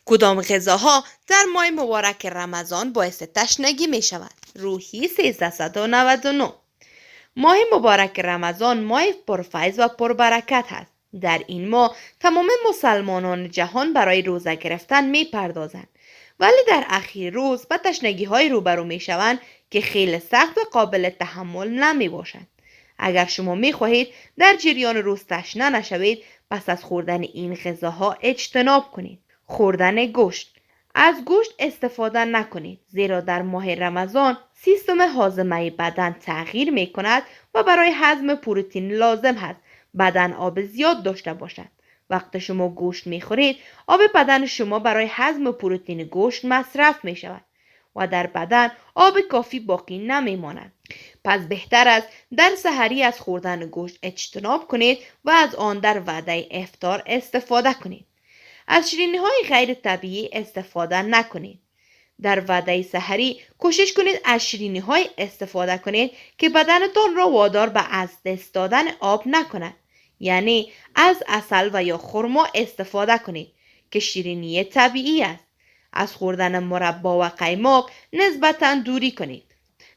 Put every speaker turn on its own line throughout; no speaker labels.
کدام غذاها در ماه مبارک رمضان باعث تشنگی می شود؟ روحی 1399. ماه مبارک رمضان ماه پرفیض و پربرکت است. در این ماه تمام مسلمانان جهان برای روزه گرفتن می پردازند، ولی در اخیر روز به تشنگی های روبرو می شوند که خیلی سخت و قابل تحمل نمی باشند. اگر شما می خواهید در جریان روز تشنه نشوید، پس از خوردن این غذاها اجتناب کنید. خوردن گوشت. از گوشت استفاده نکنید، زیرا در ماه رمضان سیستم هاضمه بدن تغییر می کند و برای هضم پروتئین لازم است بدن آب زیاد داشته باشد. وقتی شما گوشت می خورید، آب بدن شما برای هضم پروتئین گوشت مصرف می شود و در بدن آب کافی باقی نمی ماند. پس بهتر است در سحری از خوردن گوشت اجتناب کنید و از آن در وعده افطار استفاده کنید. از شیرینی‌های غیر طبیعی استفاده نکنید. در وعده سحری کوشش کنید از شیرینی‌های استفاده کنید که بدنتان را وادار به از دست دادن آب نکند. یعنی از عسل و یا خرما استفاده کنید که شیرینی طبیعی است. از خوردن مربا و قیماق نسبتاً دوری کنید.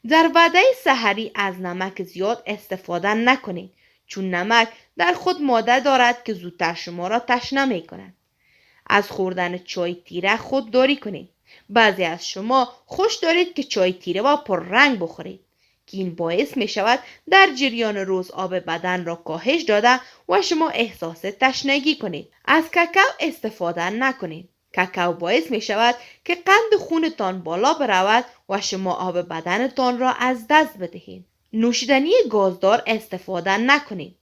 در وعده سحری از نمک زیاد استفاده نکنید، چون نمک در خود ماده دارد که زودتر شما را تشنه می کند. از خوردن چای تیره خودداری کنید. بعضی از شما خوش دارید که چای تیره و پررنگ بخورید که این باعث می شود در جریان روز آب بدن را کاهش داده و شما احساس تشنگی کنید. از کاکائو استفاده نکنید. کاکائو باعث می شود که قند خونتان بالا برود و شما آب بدنتان را از دست بدهید. نوشیدنی گازدار استفاده نکنید.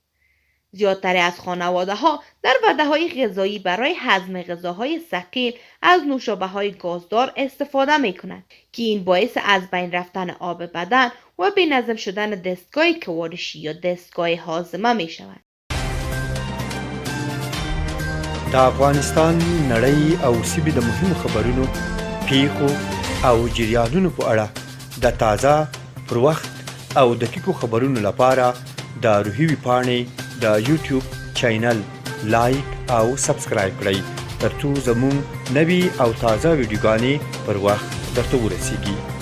زیادتر از خانواده ها در وعده های غذایی برای هضم غذاهای ثقیل از نوشابه های گازدار استفاده می کنند که این باعث از بین رفتن آب بدن و بی‌نظم شدن دستگاه کوارشی یا دستگاه هاضمه می شود.
د افغانستان نړۍ او سیمې د مهمو خبرونو، پیښو او جریانونو په اړه د تازه، پر وخت او دقیقو خبرونو لپاره د روحي ویبپاڼې د یوټیوب چینل لایک او سبسکرایب کړئ، ترڅو زموږ نوي او تازه ویډیوګانې پر وخت درته ورسیږي.